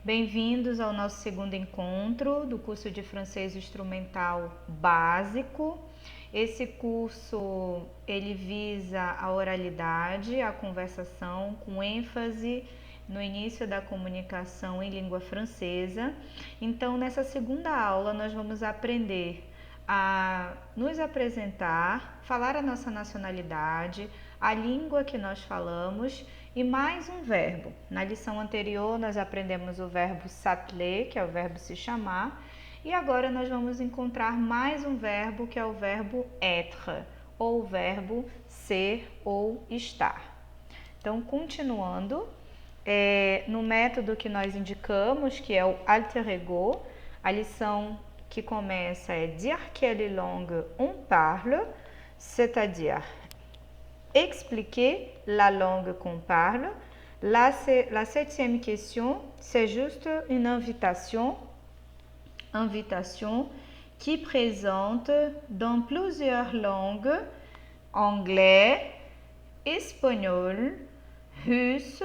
Bem-vindos ao nosso segundo encontro do curso de francês instrumental básico. Esse curso ele visa a oralidade, a conversação com ênfase no início da comunicação em língua francesa. Então, nessa segunda aula nós vamos aprender a nos apresentar, falar a nossa nacionalidade, a língua que nós falamos e mais um verbo. Na lição anterior nós aprendemos o verbo s'atteler, que é o verbo se chamar, e agora nós vamos encontrar mais um verbo que é o verbo être, ou o verbo ser ou estar. Então, continuando, no método que nós indicamos, que é o alter ego, a lição que começa é dire quelle langue on parle, c'est-à-dire expliquer la langue qu'on parle. La septième question, c'est juste une invitation qui présente dans plusieurs langues, anglais, espagnol, russe,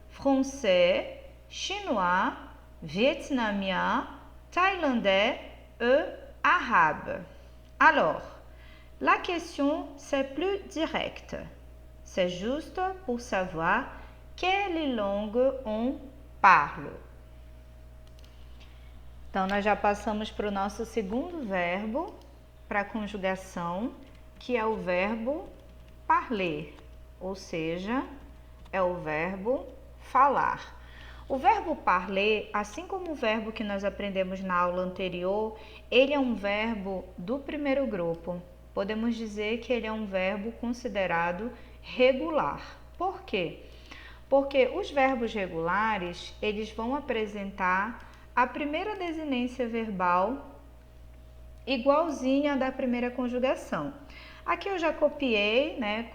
français, chinois, vietnamien, thaïlandais et arabe. Alors, la question c'est plus directe. C'est juste pour savoir quelle langue on parle. Então, nós já passamos para o nosso segundo verbo, para a conjugação, que é o verbo parler, ou seja, é o verbo falar. O verbo parler, assim como o verbo que nós aprendemos na aula anterior, ele é um verbo do primeiro grupo. Podemos dizer que ele é um verbo considerado regular. Por quê? Porque os verbos regulares, eles vão apresentar a primeira desinência verbal igualzinha da primeira conjugação. Aqui eu já copiei, né,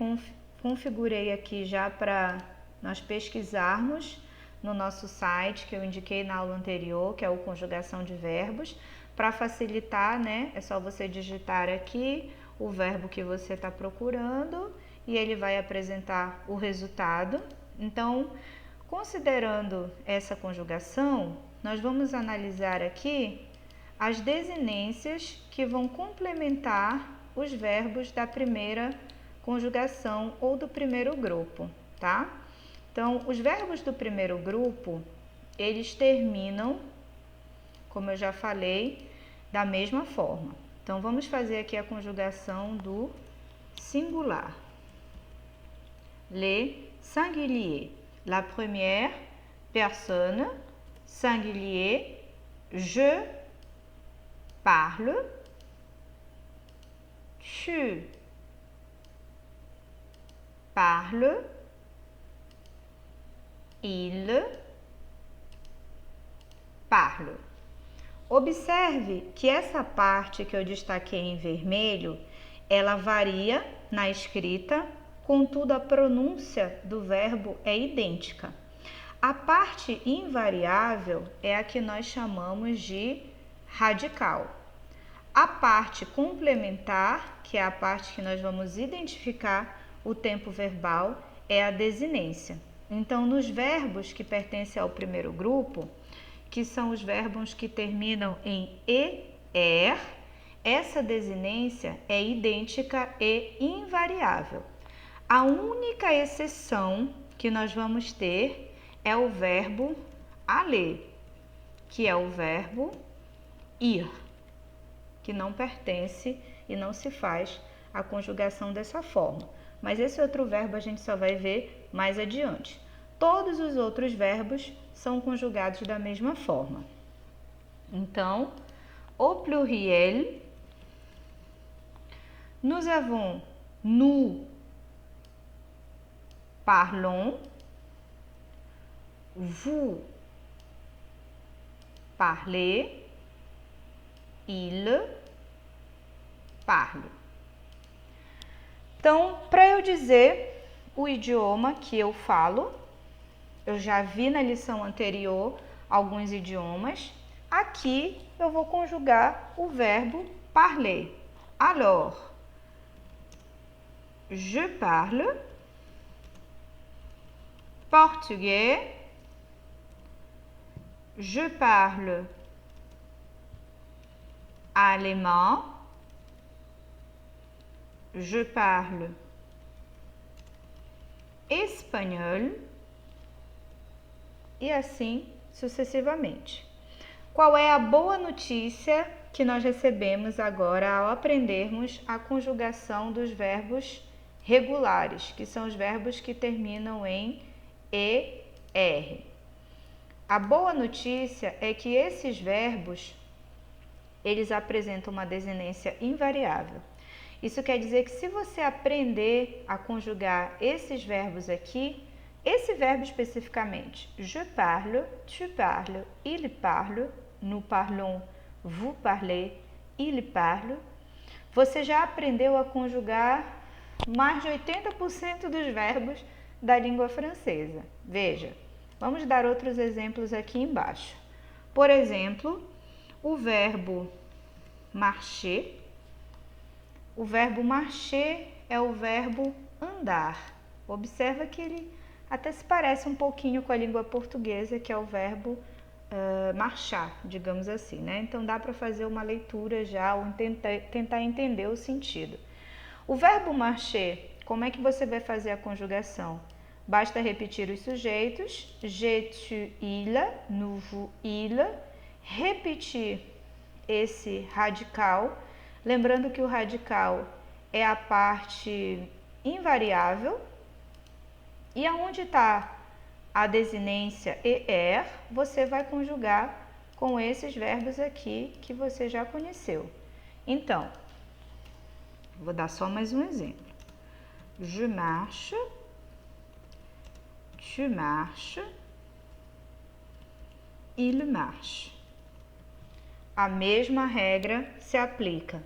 configurei aqui já para nós pesquisarmos no nosso site, que eu indiquei na aula anterior, que é o Conjugação de Verbos. Para facilitar, né, é só você digitar aqui o verbo que você está procurando e ele vai apresentar o resultado. Então, considerando essa conjugação, nós vamos analisar aqui as desinências que vão complementar os verbos da primeira conjugação ou do primeiro grupo, tá? Então, os verbos do primeiro grupo, eles terminam, como eu já falei, da mesma forma. Então, vamos fazer aqui a conjugação do singular. Les singuliers. La première personne, singulier, je parle, tu parles, il parle. Observe que essa parte que eu destaquei em vermelho, ela varia na escrita, contudo a pronúncia do verbo é idêntica. A parte invariável é a que nós chamamos de radical. A parte complementar, que é a parte que nós vamos identificar o tempo verbal, é a desinência. Então, nos verbos que pertencem ao primeiro grupo, que são os verbos que terminam em er, essa desinência é idêntica e invariável. A única exceção que nós vamos ter é o verbo aller, que é o verbo ir, que não pertence e não se faz a conjugação dessa forma. Mas esse outro verbo a gente só vai ver mais adiante. Todos os outros verbos são conjugados da mesma forma. Então, au pluriel, nous avons nous parlons, vous parlez, il parle. Então, para eu dizer o idioma que eu falo, eu já vi na lição anterior alguns idiomas. Aqui eu vou conjugar o verbo parler. Alors, je parle portugais, Je parle allemand. Je parle espanhol. E assim sucessivamente. Qual é a boa notícia que nós recebemos agora ao aprendermos a conjugação dos verbos regulares, que são os verbos que terminam em ER? A boa notícia é que esses verbos, eles apresentam uma desinência invariável. Isso quer dizer que se você aprender a conjugar esses verbos aqui, esse verbo especificamente, je parle, tu parles, il parle, nous parlons, vous parlez, il parle, você já aprendeu a conjugar mais de 80% dos verbos da língua francesa. Veja, vamos dar outros exemplos aqui embaixo. Por exemplo, o verbo marcher. O verbo marcher é o verbo andar. Observa que ele até se parece um pouquinho com a língua portuguesa, que é o verbo marchar, digamos assim, né? Então dá para fazer uma leitura já, ou tentar entender o sentido. O verbo marcher, como é que você vai fazer a conjugação? Basta repetir os sujeitos, je, tu, il, nous, vous, il, repetir esse radical, lembrando que o radical é a parte invariável, e aonde está a desinência ER, você vai conjugar com esses verbos aqui que você já conheceu. Então, vou dar só mais um exemplo. Je marche, tu marches, il marche. A mesma regra se aplica.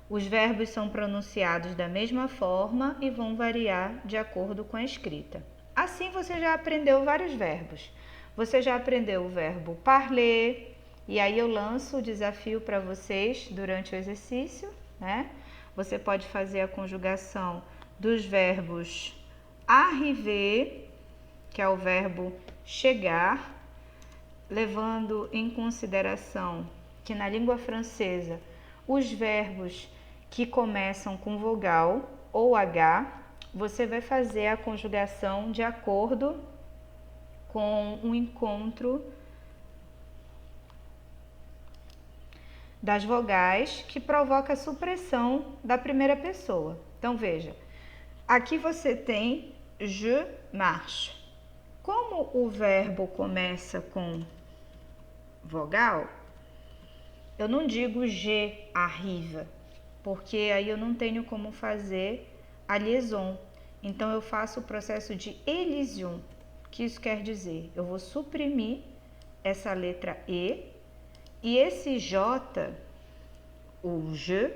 Os verbos são pronunciados da mesma forma e vão variar de acordo com a escrita. Assim você já aprendeu vários verbos. Você já aprendeu o verbo parler, e aí eu lanço o desafio para vocês durante o exercício, né? Você pode fazer a conjugação dos verbos arriver, que é o verbo chegar, levando em consideração que na língua francesa os verbos que começam com vogal ou H, você vai fazer a conjugação de acordo com o encontro das vogais que provoca a supressão da primeira pessoa. Então veja, aqui você tem je marche. Como o verbo começa com vogal, eu não digo je arrive, porque aí eu não tenho como fazer a liaison. Então eu faço o processo de elision, que isso quer dizer, eu vou suprimir essa letra E, e esse J, o je,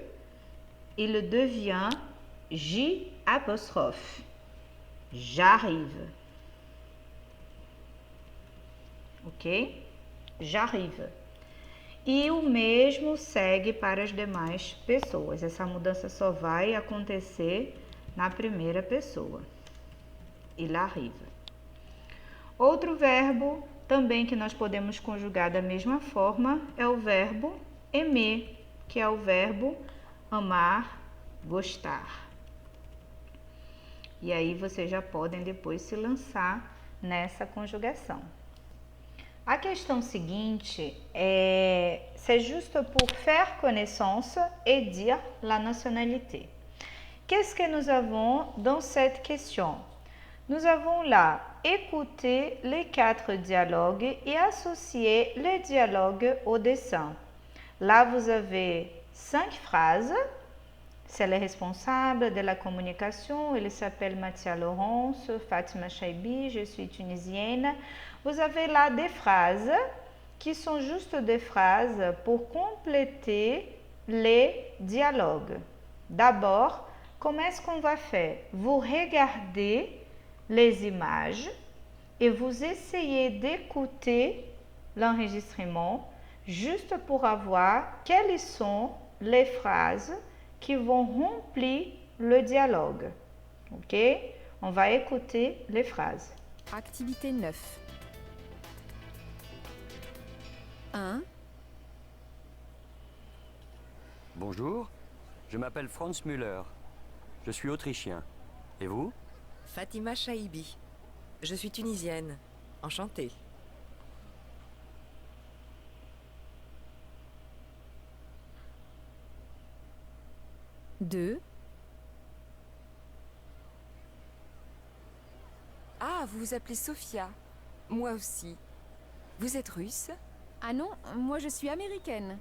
il devient J apostrophe, j'arrive. Ok? J'arrive. E o mesmo segue para as demais pessoas. Essa mudança só vai acontecer na primeira pessoa. Il arrive. Outro verbo também que nós podemos conjugar da mesma forma é o verbo aimer, que é o verbo amar, gostar. E aí vocês já podem depois se lançar nessa conjugação. A questão seguinte é c'est juste pour faire connaissance et dire la nationalité. Qu'est-ce que nous avons dans cette question? Nous avons là écouter les 4 dialogues et associer les dialogues au dessin. Là, vous avez 5 phrases. C'est le responsable de la communication. Il s'appelle Mathia Laurence, Fatima Chaibi, je suis tunisienne. Vous avez là des phrases qui sont juste des phrases pour compléter les dialogues. D'abord, comment est-ce qu'on va faire? Vous regardez les images et vous essayez d'écouter l'enregistrement juste pour avoir quelles sont les phrases qui vont remplir le dialogue. Ok? On va écouter les phrases. Activité 9. 1. Bonjour, je m'appelle Franz Müller. Je suis autrichien. Et vous? Fatima Chaibi. Je suis tunisienne. Enchantée. 2. Ah, vous vous appelez Sophia. Moi aussi. Vous êtes russe? Ah non, moi je suis américaine.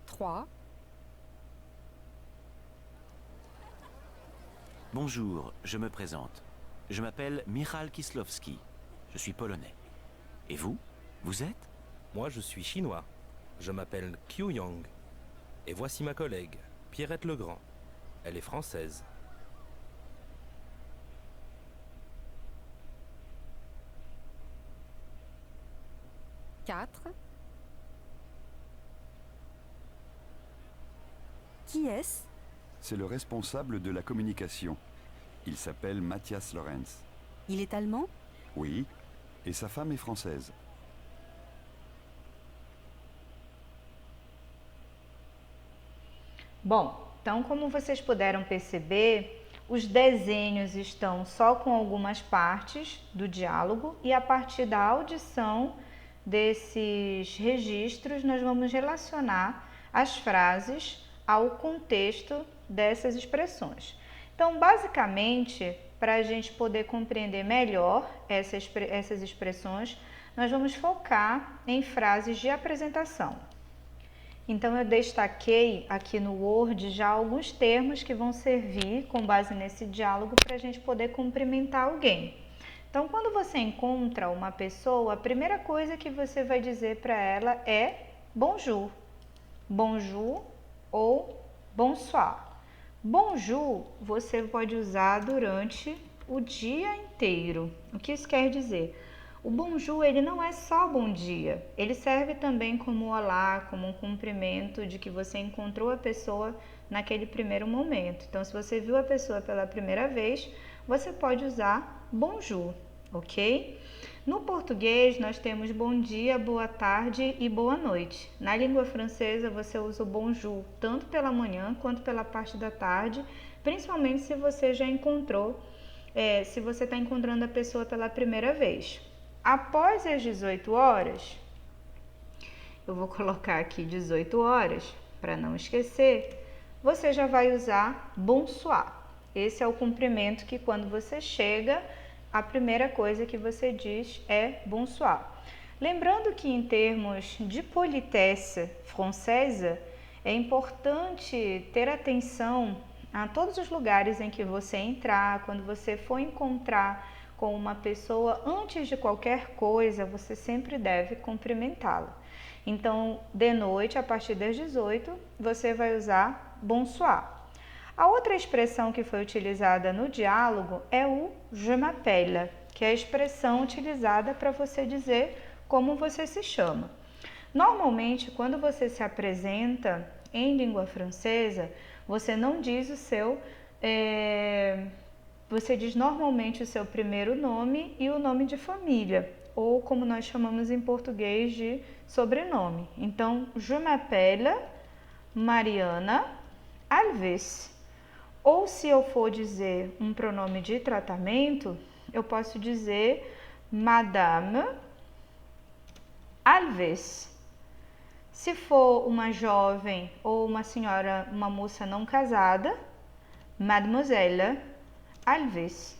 3. Bonjour, je me présente. Je m'appelle Michal Kislowski. Je suis polonais. Et vous? Vous êtes? Moi, je suis chinois. Je m'appelle Qiu Yang. Et voici ma collègue, Pierrette Legrand. Elle est française. Qui est-ce? C'est le responsable de la communication. Il s'appelle Matthias Lorenz. Il est allemand? Oui, et sa femme est française. Bom, então como vocês puderam perceber, os desenhos estão só com algumas partes do diálogo e a partir da audição desses registros nós vamos relacionar as frases ao contexto dessas expressões. Então, basicamente, para a gente poder compreender melhor essas expressões, nós vamos focar em frases de apresentação. Então, eu destaquei aqui no Word já alguns termos que vão servir com base nesse diálogo para a gente poder cumprimentar alguém. Então, quando você encontra uma pessoa, a primeira coisa que você vai dizer para ela é bonjour. Bonjour ou bonsoir. Bonjour você pode usar durante o dia inteiro. O que isso quer dizer? O bonjour ele não é só bom dia, ele serve também como olá, como um cumprimento de que você encontrou a pessoa naquele primeiro momento. Então, se você viu a pessoa pela primeira vez, você pode usar bonjour, ok? No português, nós temos bom dia, boa tarde e boa noite. Na língua francesa, você usa o bonjour tanto pela manhã quanto pela parte da tarde, principalmente se você já encontrou, se você está encontrando a pessoa pela primeira vez. Após as 18 horas, eu vou colocar aqui 18 horas para não esquecer, você já vai usar bonsoir. Esse é o cumprimento que quando você chega, a primeira coisa que você diz é bonsoir. Lembrando que em termos de politesse francesa, é importante ter atenção a todos os lugares em que você entrar, quando você for encontrar com uma pessoa, antes de qualquer coisa, você sempre deve cumprimentá-la. Então, de noite, a partir das 18, você vai usar bonsoir. A outra expressão que foi utilizada no diálogo é o je m'appelle, que é a expressão utilizada para você dizer como você se chama. Normalmente, quando você se apresenta em língua francesa, você não diz o seu... Você diz normalmente o seu primeiro nome e o nome de família, ou como nós chamamos em português de sobrenome. Então, je m'appelle Mariana Alves. Ou se eu for dizer um pronome de tratamento, eu posso dizer Madame Alves. Se for uma jovem ou uma senhora, uma moça não casada, Mademoiselle Alves.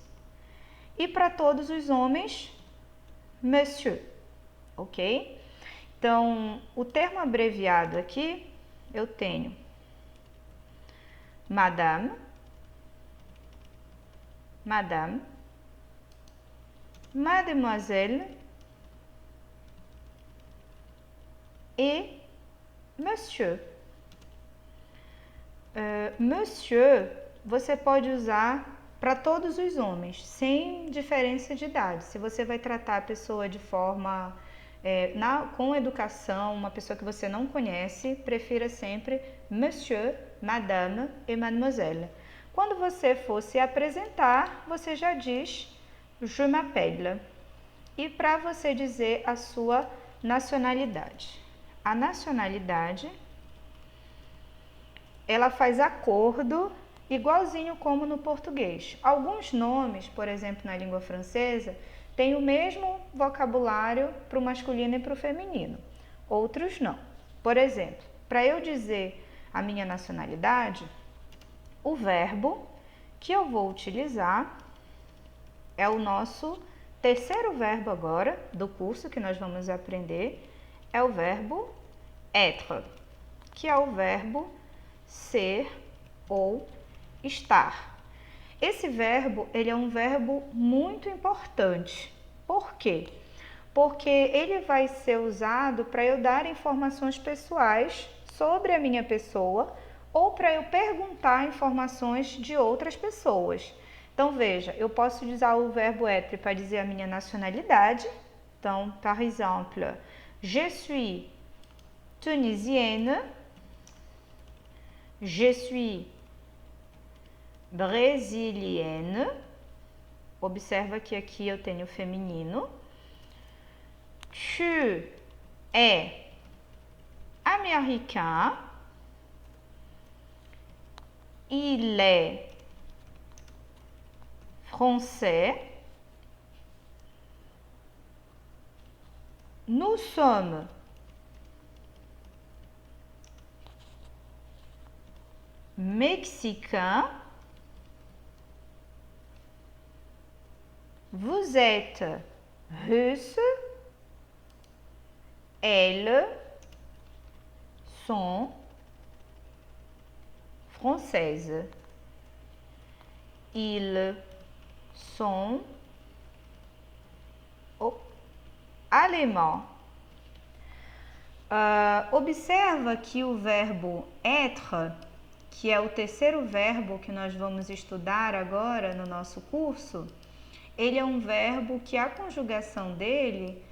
E para todos os homens, Monsieur, ok? Então, o termo abreviado aqui, eu tenho Madame, Mademoiselle e Monsieur. Monsieur, você pode usar para todos os homens, sem diferença de idade. Se você vai tratar a pessoa de forma, com educação, uma pessoa que você não conhece, prefira sempre Monsieur, Madame e Mademoiselle. Quando você for se apresentar, você já diz je m'appelle. E para você dizer a sua nacionalidade. A nacionalidade, ela faz acordo igualzinho como no português. Alguns nomes, por exemplo, na língua francesa, têm o mesmo vocabulário para o masculino e para o feminino. Outros não. Por exemplo, para eu dizer a minha nacionalidade, o verbo que eu vou utilizar é o nosso terceiro verbo agora do curso que nós vamos aprender, é o verbo être, que é o verbo ser ou estar. Esse verbo, ele é um verbo muito importante. Por quê? Porque ele vai ser usado para eu dar informações pessoais sobre a minha pessoa ou para eu perguntar informações de outras pessoas. Então, veja, eu posso usar o verbo être para dizer a minha nacionalidade. Então, par exemple, je suis tunisienne, je suis brésilienne. Observa que aqui eu tenho feminino. Tu es américain. Il est français. Nous sommes mexicains. Vous êtes russe. Elles sont françaises. Ils sont alemães. Observa que o verbo être, que é o terceiro verbo que nós vamos estudar agora no nosso curso, ele é um verbo que a conjugação dele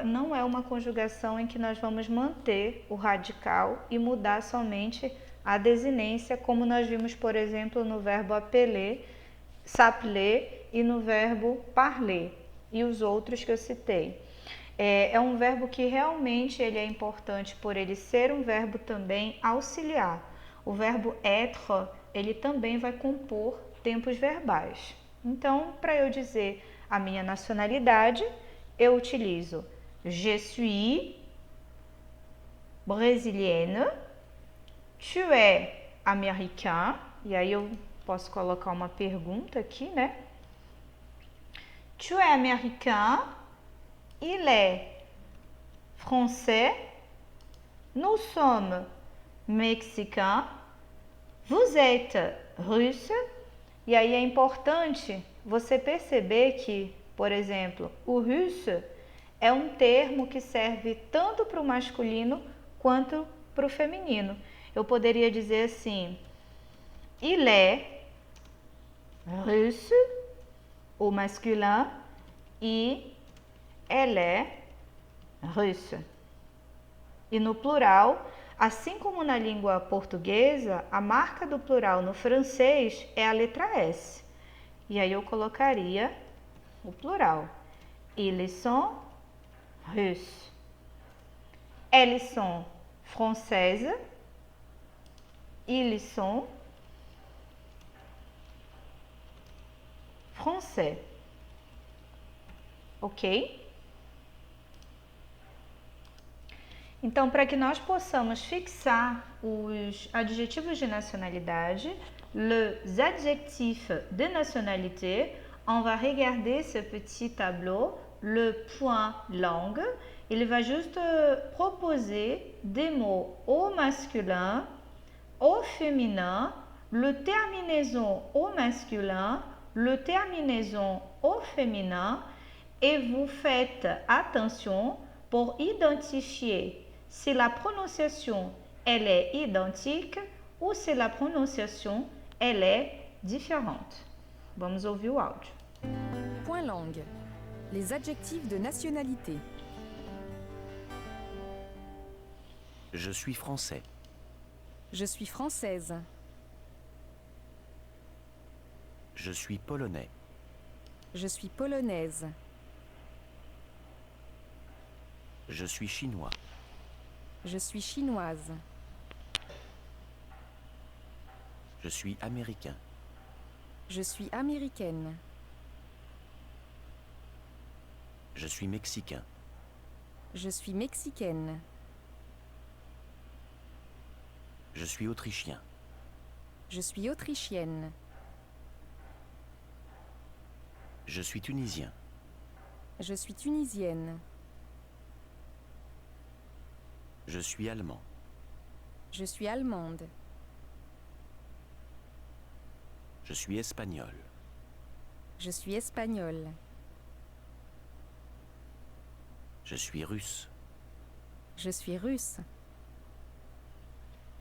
não é uma conjugação em que nós vamos manter o radical e mudar somente a desinência, como nós vimos, por exemplo, no verbo appeler, s'appeler e no verbo parler, e os outros que eu citei. É um verbo que realmente ele é importante por ele ser um verbo também auxiliar. O verbo être, ele também vai compor tempos verbais. Então, para eu dizer a minha nacionalidade, eu utilizo je suis brésilienne, tu es américain, e aí eu posso colocar uma pergunta aqui, né? Tu es américain, il est français, nous sommes mexicains, vous êtes russe. E aí é importante você perceber que, por exemplo, o russe é um termo que serve tanto para o masculino quanto para o feminino. Eu poderia dizer assim, il est russe, au masculin, e elle est russe. E no plural, assim como na língua portuguesa, a marca do plural no francês é a letra S. E aí eu colocaria o plural. Ils sont russes. Elles sont françaises. Ils sont français. Ok? Então, para que nós possamos fixar os adjetivos de nacionalidade, les adjectifs de nationalité, on va regarder ce petit tableau, le point langue. Il va juste proposer des mots au masculin, au féminin, le terminaison au masculin, le terminaison au féminin, et vous faites attention pour identifier si la prononciation elle est identique ou si la prononciation elle est différente. Vamos ouvir o áudio. Point langue. Les adjectifs de nationalité. Je suis français. Je suis française. Je suis polonais. Je suis polonaise. Je suis chinois. Je suis chinoise. Je suis américain. Je suis américaine. Je suis mexicain. Je suis mexicaine. Je suis autrichien. Je suis autrichienne. Je suis tunisien. Je suis tunisienne. Je suis allemand. Je suis allemande. Je suis espagnol. Je suis espagnole. Je suis russe. Je suis russe.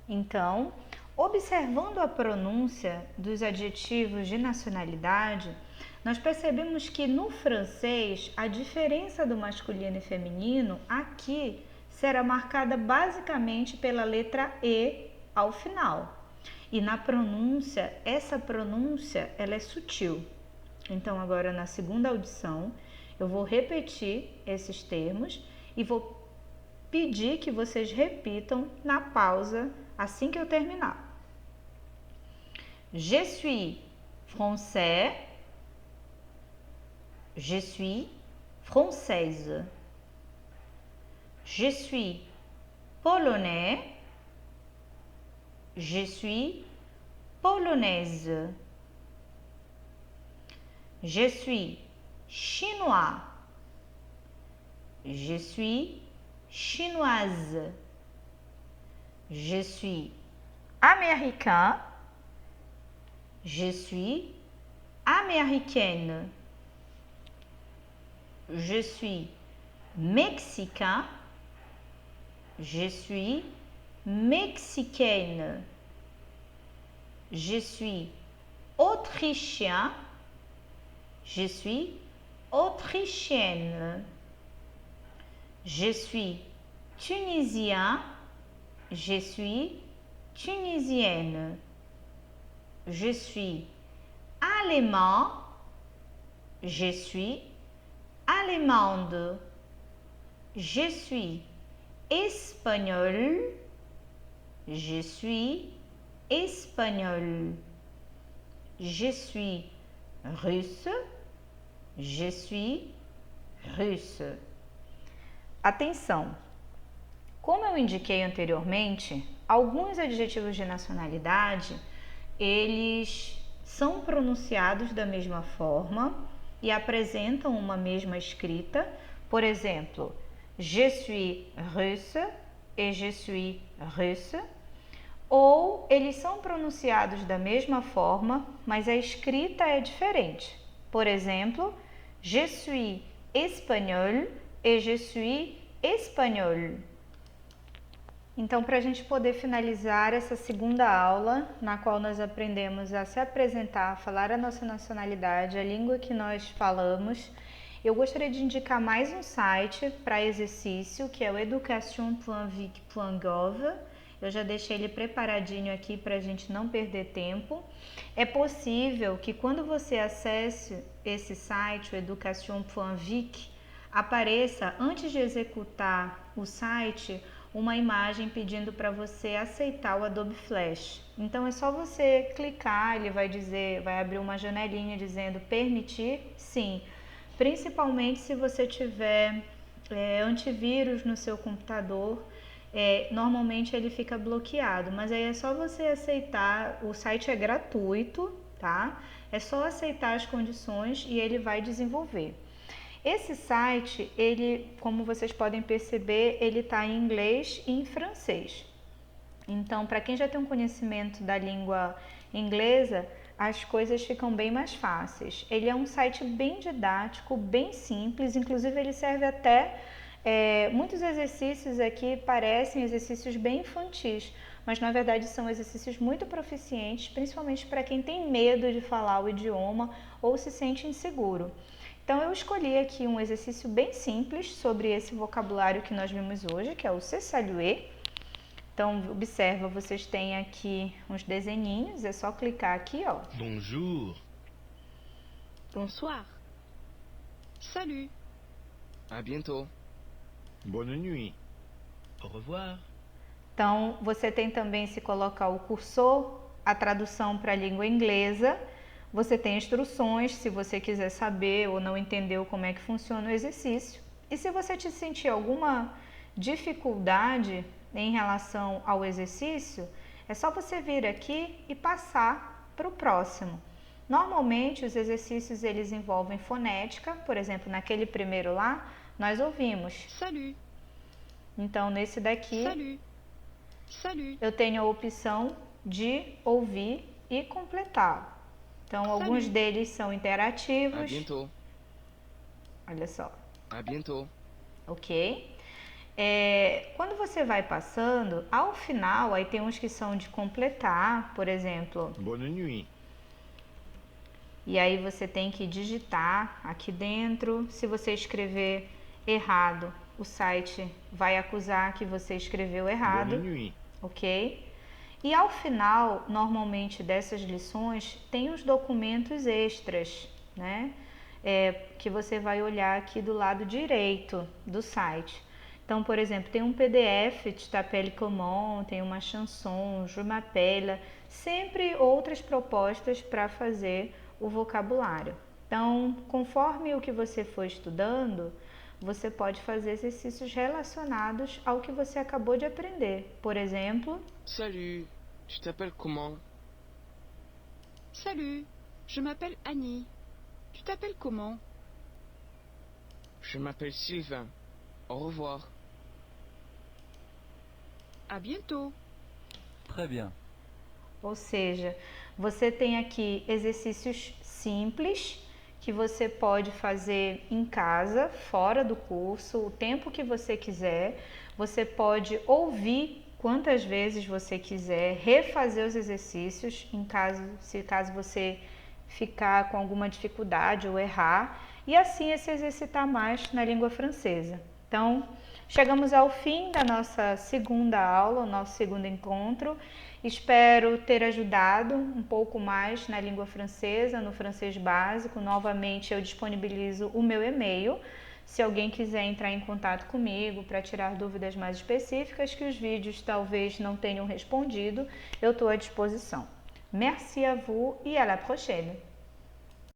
Então, observando a pronúncia dos adjetivos de nacionalidade, nós percebemos que no francês a diferença do masculino e feminino aqui será marcada basicamente pela letra E ao final. E na pronúncia, essa pronúncia ela é sutil. Então agora na segunda audição eu vou repetir esses termos e vou pedir que vocês repitam na pausa assim que eu terminar. Je suis français. Je suis française. Je suis polonais. Je suis polonaise. Je suis chinois. Je suis chinoise. Je suis américain. Je suis américaine. Je suis mexicain. Je suis mexicaine. Je suis autrichien. Je suis autrichienne. Je suis tunisien. Je suis tunisienne. Je suis allemand. Je suis allemande. Je suis espagnol. Je suis espagnol. Je suis russe. Je suis russe. Atenção! Como eu indiquei anteriormente, alguns adjetivos de nacionalidade, eles são pronunciados da mesma forma e apresentam uma mesma escrita. Por exemplo, je suis russe e je suis russe. Ou eles são pronunciados da mesma forma, mas a escrita é diferente. Por exemplo, je suis espagnol e je suis espagnol. Então, para a gente poder finalizar essa segunda aula, na qual nós aprendemos a se apresentar, falar a nossa nacionalidade, a língua que nós falamos, eu gostaria de indicar mais um site para exercício, que é o education.vic.gov. Eu já deixei ele preparadinho aqui para a gente não perder tempo. É possível que quando você acesse esse site, o education.vic, apareça, antes de executar o site, uma imagem pedindo para você aceitar o Adobe Flash. Então é só você clicar, ele vai abrir uma janelinha dizendo permitir, sim. Principalmente se você tiver antivírus no seu computador, normalmente ele fica bloqueado, mas aí é só você aceitar, o site é gratuito, tá? É só aceitar as condições e ele vai desenvolver. Esse site, ele, como vocês podem perceber, ele está em inglês e em francês. Então, para quem já tem um conhecimento da língua inglesa, as coisas ficam bem mais fáceis. Ele é um site bem didático, bem simples, inclusive ele serve até... muitos exercícios aqui parecem exercícios bem infantis, mas na verdade são exercícios muito proficientes, principalmente para quem tem medo de falar o idioma ou se sente inseguro. Então eu escolhi aqui um exercício bem simples sobre esse vocabulário que nós vimos hoje, que é o se saluer. Então observa, vocês têm aqui uns desenhinhos, é só clicar aqui, ó. Bonjour. Bonsoir. Salut. À bientôt. Bonne nuit. Au revoir. Então, você tem também, se colocar o cursor, a tradução para a língua inglesa. Você tem instruções, se você quiser saber ou não entendeu como é que funciona o exercício. E se você te sentir alguma dificuldade em relação ao exercício, é só você vir aqui e passar para o próximo. Normalmente, os exercícios eles envolvem fonética. Por exemplo, naquele primeiro lá, nós ouvimos. Salut. Então, nesse daqui, Salut. Salut. eu tenho a opção de ouvir e completar. Então, alguns deles são interativos. À bientôt. Olha só. À bientôt. Ok? Quando você vai passando, ao final, aí tem uns que são de completar, por exemplo. Bonne nuit. E aí você tem que digitar aqui dentro. Se você escrever errado, o site vai acusar que você escreveu errado. Bonne nuit. Ok? E ao final, normalmente, dessas lições, tem os documentos extras, né? Que você vai olhar aqui do lado direito do site. Então, por exemplo, tem um PDF, Tu t'appelles comment, tem uma chanson, Je m'appelle, sempre outras propostas para fazer o vocabulário. Então, conforme o que você for estudando, você pode fazer exercícios relacionados ao que você acabou de aprender. Por exemplo... Salut, tu t'appelles comment? Salut, je m'appelle Annie. Tu t'appelles comment? Je m'appelle Sylvain. Au revoir. À bientôt. Très bien. Ou seja, você tem aqui exercícios simples que você pode fazer em casa, fora do curso, o tempo que você quiser. Você pode ouvir quantas vezes você quiser, refazer os exercícios, caso você ficar com alguma dificuldade ou errar, e assim se exercitar mais na língua francesa. Então, chegamos ao fim da nossa segunda aula, o nosso segundo encontro. Espero ter ajudado um pouco mais na língua francesa, no francês básico. Novamente, eu disponibilizo o meu e-mail, se alguém quiser entrar em contato comigo para tirar dúvidas mais específicas, que os vídeos talvez não tenham respondido, eu estou à disposição. Merci à vous et à la prochaine!